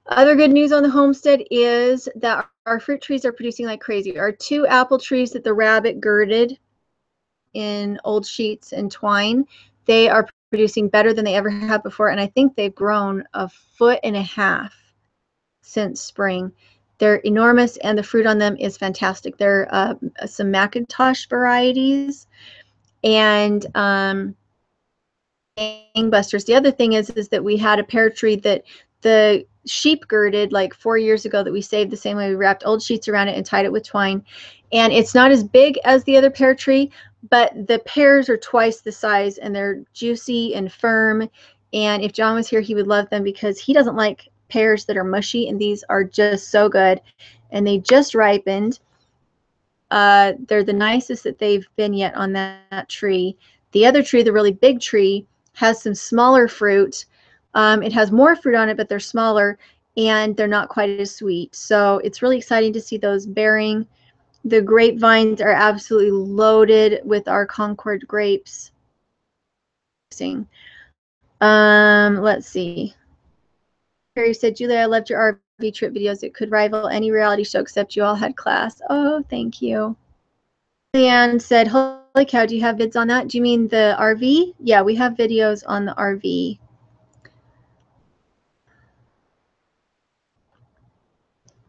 Speaker 1: other good news on the homestead is that our fruit trees are producing like crazy. Our 2 apple trees that the rabbit girded in old sheets and twine, they are producing better than they ever have before. And I think they've grown 1.5 feet since spring. They're enormous, and the fruit on them is fantastic. They're some Macintosh varieties and gangbusters. The other thing is that we had a pear tree that the sheep girded like 4 years ago that we saved the same way. We wrapped old sheets around it and tied it with twine. And it's not as big as the other pear tree, but the pears are twice the size, and they're juicy and firm. And if John was here, he would love them because he doesn't like pears that are mushy, and these are just so good. And they just ripened. They're the nicest that they've been yet on that tree. The other tree, the really big tree, has some smaller fruit. It has more fruit on it, but they're smaller, and they're not quite as sweet. So it's really exciting to see those bearing. The grapevines are absolutely loaded with our Concord grapes. Let's see. Harry said, Julia, I loved your RV trip videos. It could rival any reality show except you all had class. Oh, thank you. Julianne said, holy cow, do you have vids on that? Do you mean the RV? Yeah, we have videos on the RV.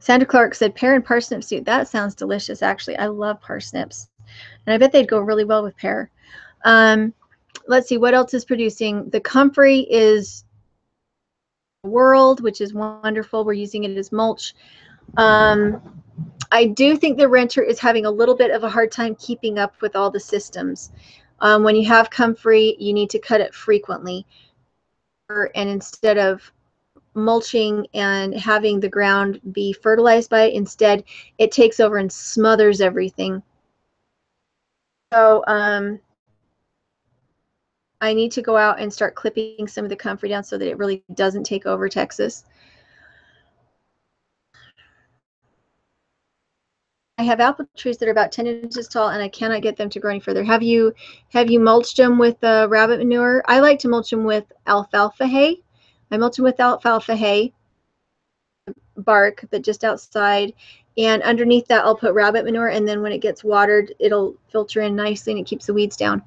Speaker 1: Sandra Clark said, pear and parsnip soup. That sounds delicious, actually. I love parsnips. And I bet they'd go really well with pear. Let's see, what else is producing? The comfrey is world, which is wonderful. We're using it as mulch. I do think the renter is having a little bit of a hard time keeping up with all the systems. When you have comfrey, you need to cut it frequently. And instead of mulching and having the ground be fertilized by it, instead it takes over and smothers everything. So I need to go out and start clipping some of the comfrey down so that it really doesn't take over Texas. I have apple trees that are about 10 inches tall, and I cannot get them to grow any further. Have you mulched them with rabbit manure? I like to mulch them with alfalfa hay. I mulch them with alfalfa hay, bark, but just outside. And underneath that, I'll put rabbit manure, and then when it gets watered, it'll filter in nicely, and it keeps the weeds down.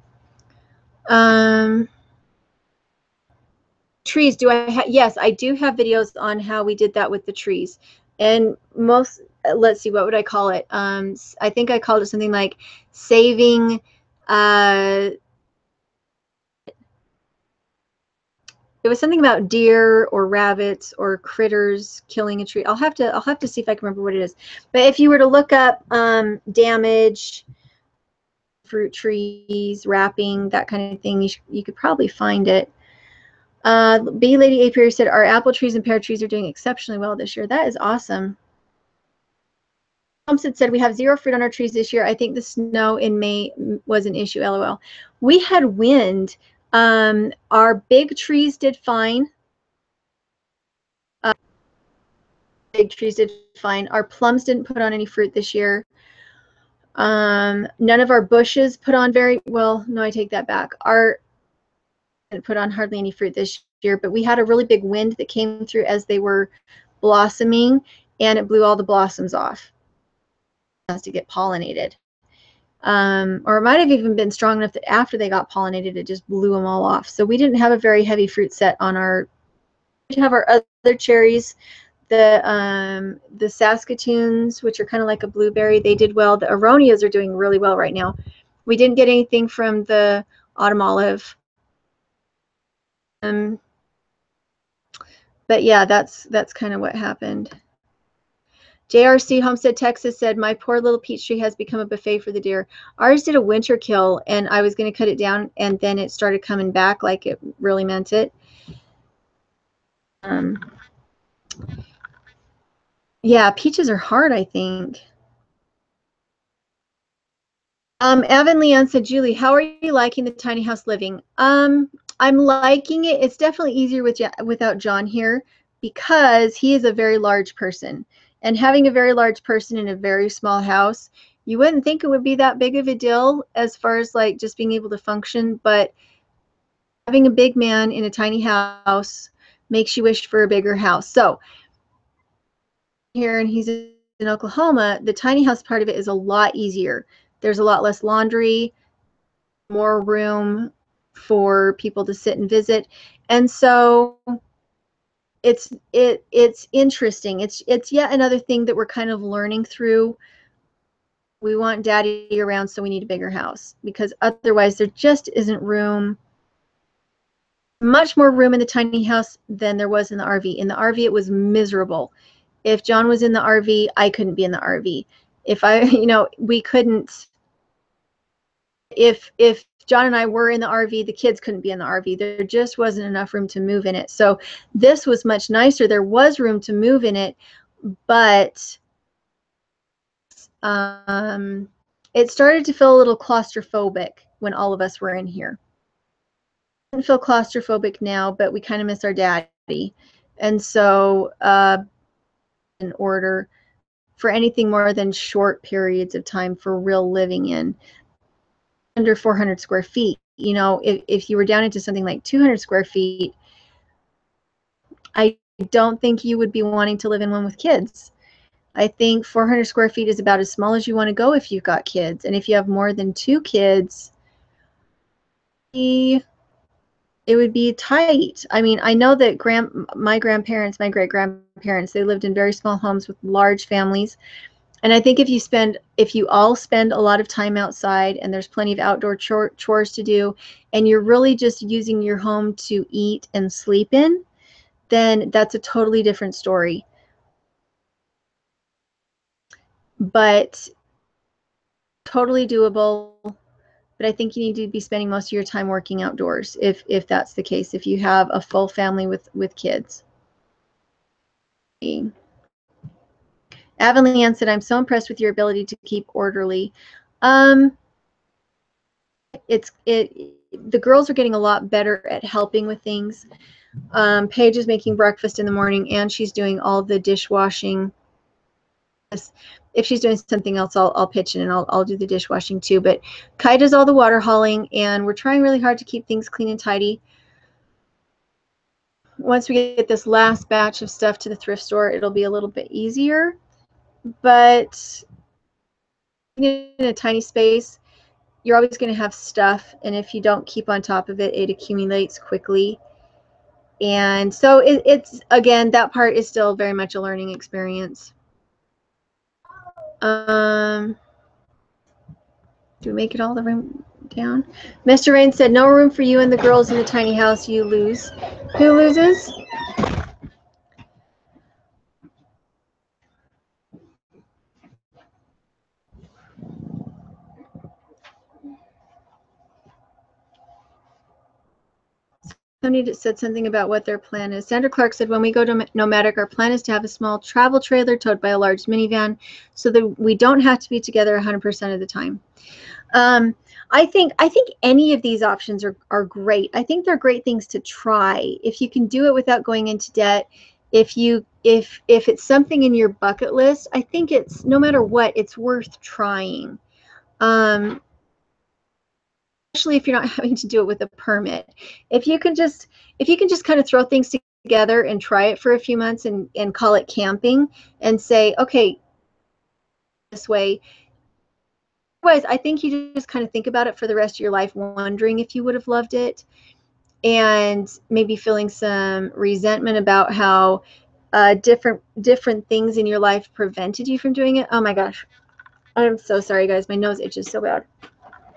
Speaker 1: Trees, yes, I do have videos on how we did that with the trees. And most, let's see, what would I call it? I think I called it something like saving, it was something about deer or rabbits or critters killing a tree. I'll have to see if I can remember what it is. But if you were to look up damage, fruit trees, wrapping, that kind of thing, you could probably find it. Bee Lady Apiary said, our apple trees and pear trees are doing exceptionally well this year. That is awesome. Homestead said, we have 0 fruit on our trees this year. I think the snow in May was an issue, LOL. We had wind. Our big trees did fine. Big trees did fine. Our plums didn't put on any fruit this year. None of our bushes put on very well. No, I take that back. Our didn't put on hardly any fruit this year, but we had a really big wind that came through as they were blossoming, and it blew all the blossoms off. It has to get pollinated. Or it might have even been strong enough that after they got pollinated, it just blew them all off. So we didn't have a very heavy fruit set on our. We have our other cherries, the Saskatoons, which are kind of like a blueberry. They did well. The Aronias are doing really well right now. We didn't get anything from the autumn olive. But yeah, that's kind of what happened. JRC Homestead Texas said, my poor little peach tree has become a buffet for the deer. Ours did a winter kill, and I was going to cut it down, and then it started coming back like it really meant it. Yeah, peaches are hard, I think. Evan Leon said, Julie, how are you liking the tiny house living? I'm liking it. It's definitely easier without John here, because he is a very large person. And having a very large person in a very small house, you wouldn't think it would be that big of a deal as far as like just being able to function. But having a big man in a tiny house makes you wish for a bigger house. So here, and he's in Oklahoma, the tiny house part of it is a lot easier. There's a lot less laundry, more room for people to sit and visit. And so it's interesting. It's yet another thing that we're kind of learning through. We want daddy around, so we need a bigger house, because otherwise there just isn't room. Much more room in the tiny house than there was in the RV. In the RV, it was miserable. If John was in the RV, I couldn't be in the RV. If we couldn't. If John and I were in the RV, the kids couldn't be in the RV. There just wasn't enough room to move in it. So this was much nicer. There was room to move in it, but it started to feel a little claustrophobic when all of us were in here. I don't feel claustrophobic now, but we kind of miss our daddy. And so in order for anything more than short periods of time for real living in, under 400 square feet, if you were down into something like 200 square feet, I don't think you would be wanting to live in one with kids. I think 400 square feet is about as small as you want to go if you've got kids. And if you have more than 2 kids, it would be tight. I mean, I know that my grandparents, my great-grandparents, they lived in very small homes with large families. And I think if you all spend a lot of time outside, and there's plenty of outdoor chores to do, and you're really just using your home to eat and sleep in, then that's a totally different story. But totally doable. But I think you need to be spending most of your time working outdoors if that's the case, if you have a full family with kids. Avon Leanne said, I'm so impressed with your ability to keep orderly. The girls are getting a lot better at helping with things. Paige is making breakfast in the morning, and she's doing all the dishwashing. if she's doing something else, I'll pitch in and I'll do the dishwashing too. But Kai does all the water hauling, and we're trying really hard to keep things clean and tidy. Once we get this last batch of stuff to the thrift store, it'll be a little bit easier. But in a tiny space, you're always going to have stuff, and if you don't keep on top of it, it accumulates quickly. And so it's again, that part is still very much a learning experience. Do we make it all the room down? Mr. Rain said, no room for you and the girls in the tiny house. You lose. Who loses? Somebody said something about what their plan is. Sandra Clark said, when we go to Nomadic, our plan is to have a small travel trailer towed by a large minivan so that we don't have to be together 100% of the time. I think any of these options are great. I think they're great things to try. If you can do it without going into debt, if it's something in your bucket list, I think it's, no matter what, it's worth trying. Especially if you're not having to do it with a permit. If you can just kind of throw things together and try it for a few months and call it camping and say, okay, this way. Otherwise, I think you just kind of think about it for the rest of your life, wondering if you would have loved it, and maybe feeling some resentment about how different things in your life prevented you from doing it. Oh my gosh, I'm so sorry, guys. My nose itches so bad.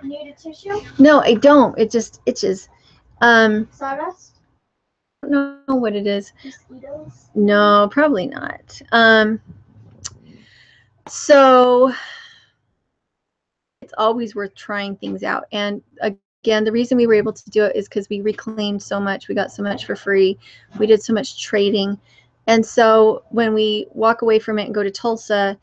Speaker 2: Need a tissue?
Speaker 1: No, I don't. It just itches.
Speaker 2: Sawdust?
Speaker 1: I don't know what it is.
Speaker 2: Mosquitoes?
Speaker 1: No, probably not. So it's always worth trying things out. And again, the reason we were able to do it is because we reclaimed so much. We got so much for free. We did so much trading. And so when we walk away from it and go to Tulsa,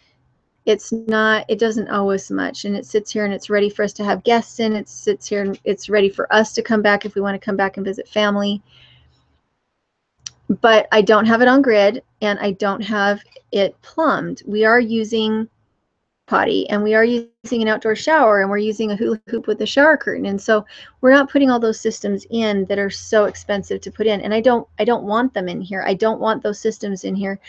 Speaker 1: it doesn't owe us much, and it sits here and it's ready for us to have guests in. It sits here and it's ready for us to come back if we want to come back and visit family. But I don't have it on grid, and I don't have it plumbed. We are using potty, and we are using an outdoor shower, and we're using a hula hoop with a shower curtain, and so we're not putting all those systems in that are so expensive to put in. And I don't want them in here. I don't want those systems in here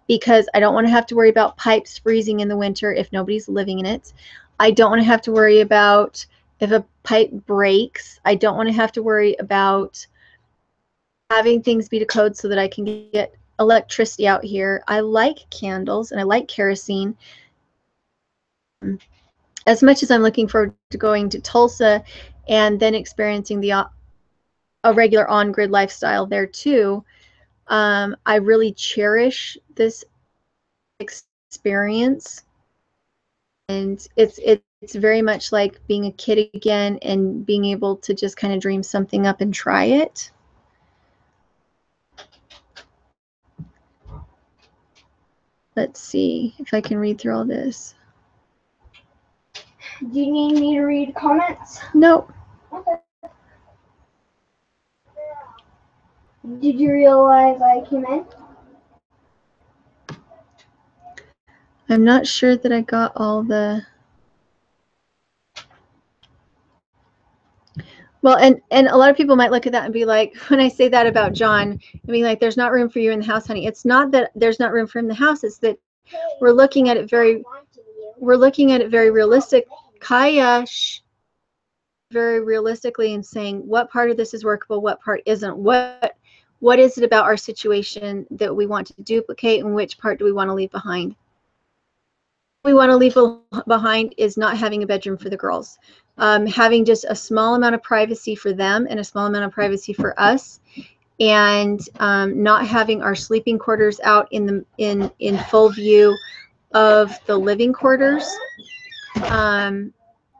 Speaker 1: because I don't want to have to worry about pipes freezing in the winter if nobody's living in it. I don't want to have to worry about if a pipe breaks. I don't want to have to worry about having things be to code so that I can get electricity out here. I like candles and I like kerosene. As much as I'm looking forward to going to Tulsa and then experiencing a regular on-grid lifestyle there too, I really cherish this experience, and it's very much like being a kid again and being able to just kind of dream something up and try it. Let's see if I can read through all this.
Speaker 2: Do you need me to read comments?
Speaker 1: Nope.
Speaker 2: Okay. Did you realize I came in?
Speaker 1: I'm not sure that I got all the... Well, and a lot of people might look at that and be like, when I say that about John, I mean, like, there's not room for you in the house, honey. It's not that there's not room for him in the house. It's that we're looking at it very realistic. Kaya, very realistically, and saying what part of this is workable, what part isn't. What is it about our situation that we want to duplicate, and which part do we want to leave behind? What we want to leave behind is not having a bedroom for the girls. Having just a small amount of privacy for them and a small amount of privacy for us, and not having our sleeping quarters out in full view of the living quarters.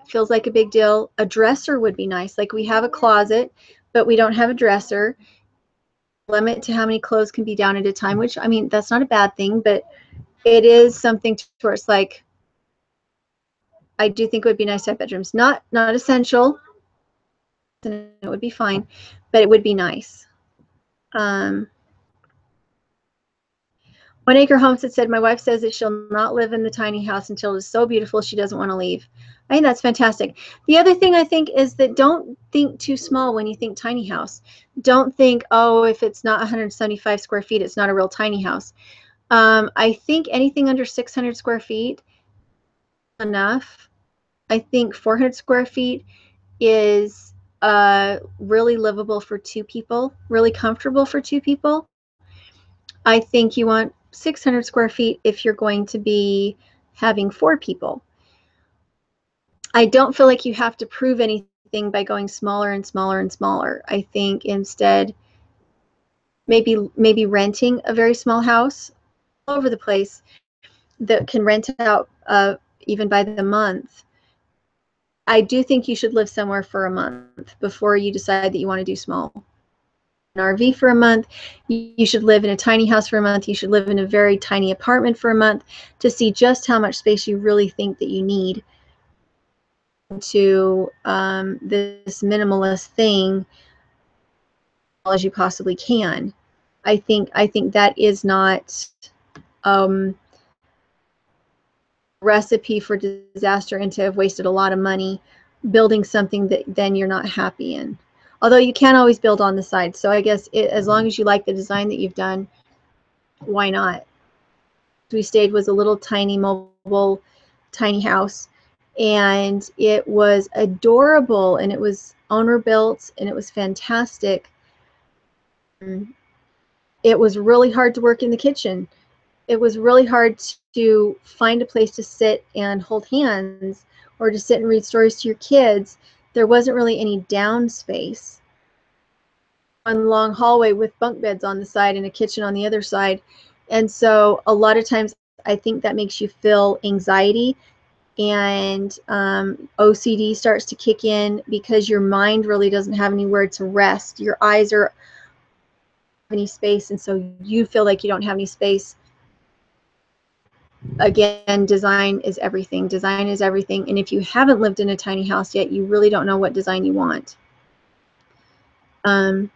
Speaker 1: Feels like a big deal. A dresser would be nice. Like, we have a closet, but we don't have a dresser. Limit to how many clothes can be down at a time, which, I mean, that's not a bad thing, but it is something to where it's like, I do think it would be nice to have bedrooms. Not essential. It would be fine, but it would be nice. One Acre Homestead said, my wife says that she'll not live in the tiny house until it is so beautiful she doesn't want to leave. I think that's fantastic. The other thing I think is that don't think too small when you think tiny house. Don't think, oh, if it's not 175 square feet, it's not a real tiny house. I think anything under 600 square feet is enough. I think 400 square feet is really livable for 2 people, really comfortable for 2 people. I think you want 600 square feet if you're going to be having 4 people. I don't feel like you have to prove anything by going smaller and smaller and smaller. I think instead maybe renting a very small house all over the place that can rent out even by the month. I do think you should live somewhere for a month before you decide that you want to do small. An RV for a month. You should live in a tiny house for a month. You should live in a very tiny apartment for a month to see just how much space you really think that you need to this minimalist thing as you possibly can. I think that is not recipe for disaster and to have wasted a lot of money building something that then you're not happy in. Although you can always build on the side. So I guess as long as you like the design that you've done, why not? We stayed was a little tiny mobile tiny house, and it was adorable, and it was owner built, and it was fantastic. It was really hard to work in the kitchen. It was really hard to find a place to sit and hold hands or to sit and read stories to your kids. There wasn't really any down space. One long hallway with bunk beds on the side and a kitchen on the other side. And so a lot of times I think that makes you feel anxiety, and OCD starts to kick in because your mind really doesn't have anywhere to rest. Your eyes are any space, and so you feel like you don't have any space. Again, design is everything. Design is everything. And if you haven't lived in a tiny house yet, you really don't know what design you want. B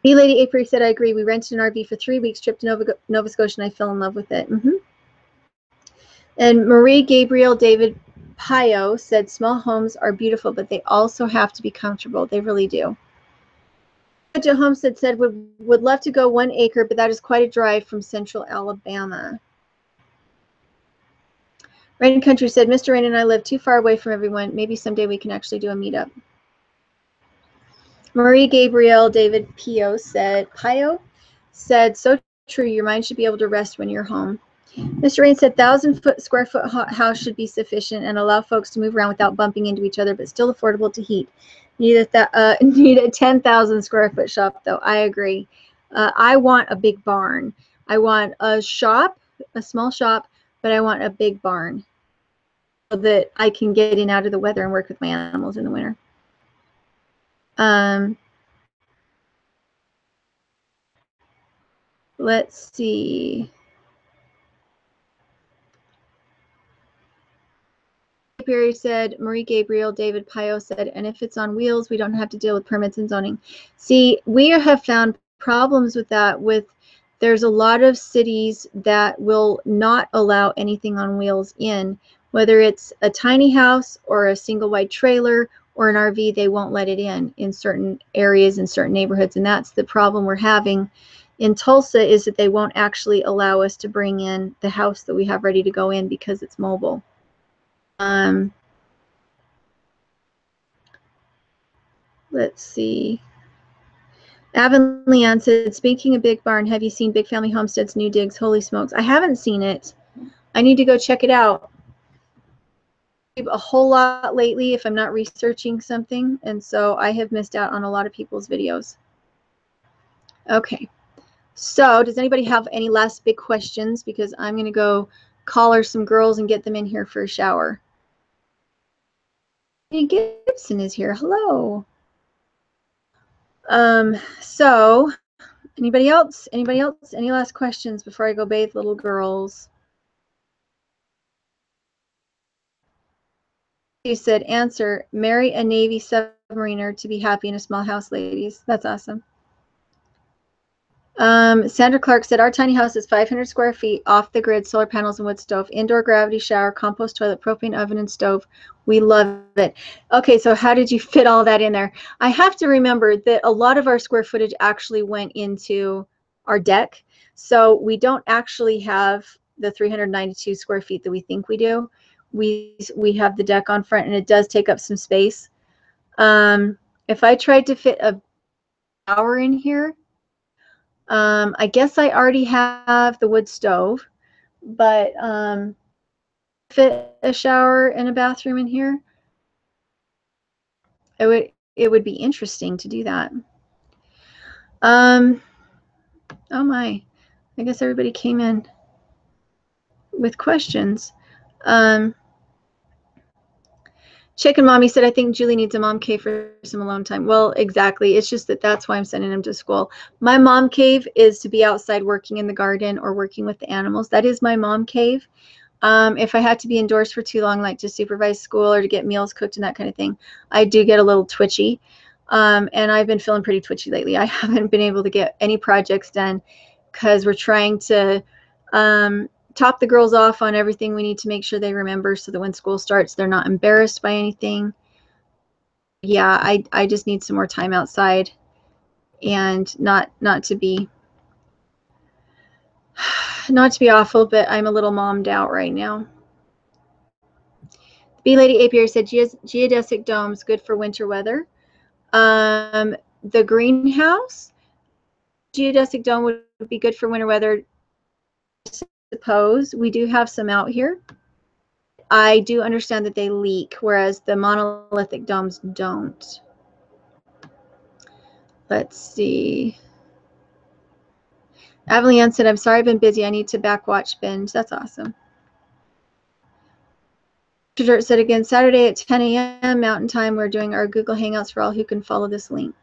Speaker 1: Lady April said, I agree. We rented an RV for 3 weeks, trip to Nova Scotia, and I fell in love with it. And Marie Gabriel David Pio said, small homes are beautiful, but they also have to be comfortable. They really do. Joe Homestead said, would love to go 1 acre, but that is quite a drive from central Alabama. Rain Country said, Mr. Rain and I live too far away from everyone. Maybe someday we can actually do a meetup. Marie Gabriel David Pio said, so true, your mind should be able to rest when you're home. Mr. Rain said, 1,000 square foot house should be sufficient and allow folks to move around without bumping into each other, but still affordable to heat. Need a 10,000 square foot shop, though. I agree. I want a big barn. I want a shop, a small shop, but I want a big barn so that I can get in out of the weather and work with my animals in the winter. Let's see. Barry said, Marie Gabriel, David Pio said, and if it's on wheels, we don't have to deal with permits and zoning. See, we have found problems with that. There's a lot of cities that will not allow anything on wheels in, whether it's a tiny house or a single wide trailer or an RV, they won't let it in certain areas, in certain neighborhoods. And that's the problem we're having in Tulsa, is that they won't actually allow us to bring in the house that we have ready to go in because it's mobile. Let's see. Avon Leon said, speaking of big barn, have you seen Big Family Homestead's new digs? Holy smokes. I haven't seen it. I need to go check it out. A whole lot lately if I'm not researching something, and so I have missed out on a lot of people's videos. Okay. So does anybody have any last big questions? Because I'm going to go collar some girls and get them in here for a shower. Hey, Gibson is here. Hello. So anybody else? Anybody else? Any last questions before I go bathe little girls? You said, answer, marry a Navy submariner to be happy in a small house, ladies. That's awesome. Sandra Clark said, our tiny house is 500 square feet, off the grid, solar panels and wood stove, indoor gravity shower, compost toilet, propane oven and stove. We love it. Okay, so how did you fit all that in there? I have to remember that a lot of our square footage actually went into our deck. So we don't actually have the 392 square feet that we think we do. We have the deck on front, and it does take up some space. If I tried to fit a shower in here, I guess I already have the wood stove, but fit a shower and a bathroom in here. It would be interesting to do that. Oh my, I guess everybody came in with questions. Chicken Mommy said, I think Julie needs a mom cave for some alone time. Well, exactly. It's just that's why I'm sending him to school. My mom cave is to be outside working in the garden or working with the animals. That is my mom cave. If I had to be indoors for too long, like to supervise school or to get meals cooked and that kind of thing, I do get a little twitchy. And I've been feeling pretty twitchy lately. I haven't been able to get any projects done because we're trying to top the girls off on everything we need to make sure they remember so that when school starts, they're not embarrassed by anything. Yeah, I just need some more time outside, and not to be awful, but I'm a little mommed out right now. Bee Lady Apiary said geodesic domes good for winter weather. The greenhouse geodesic dome would be good for winter weather. I suppose we do have some out here. I do understand that they leak, whereas the monolithic domes don't. Let's see. Avalian said, I'm sorry I've been busy. I need to backwatch binge. That's awesome. Mr. Dirt said again, Saturday at 10 a.m. Mountain Time, we're doing our Google Hangouts for all who can follow this link.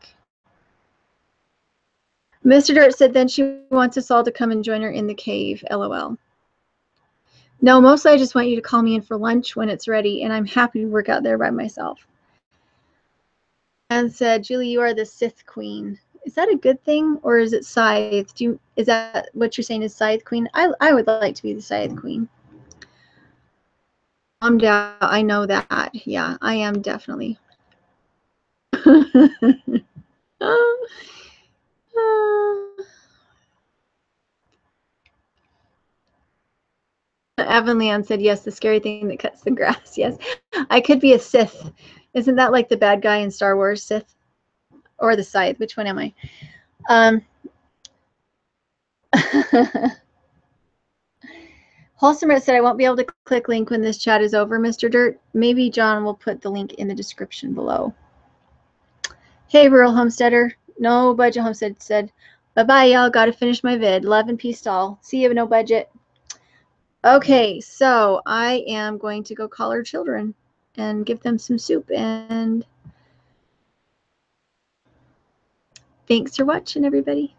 Speaker 1: Mr. Dirt said then she wants us all to come and join her in the cave, LOL. No, mostly I just want you to call me in for lunch when it's ready, and I'm happy to work out there by myself. And said, Julie, you are the Sith Queen. Is that a good thing, or is it Scythe? Is that what you're saying is Scythe Queen? I would like to be the Scythe Queen. I'm down. I know that. Yeah, I am definitely. Evan Leon said, yes, the scary thing that cuts the grass. Yes, I could be a Sith. Isn't that like the bad guy in Star Wars, Sith? Or the Scythe? Which one am I? Wholesome said, I won't be able to click link when this chat is over, Mr. Dirt. Maybe John will put the link in the description below. Hey, Rural Homesteader. No Budget Homestead said, bye-bye, y'all. Got to finish my vid. Love and peace to all. See you, No Budget. Okay, so I am going to go call our children and give them some soup. And thanks for watching, everybody.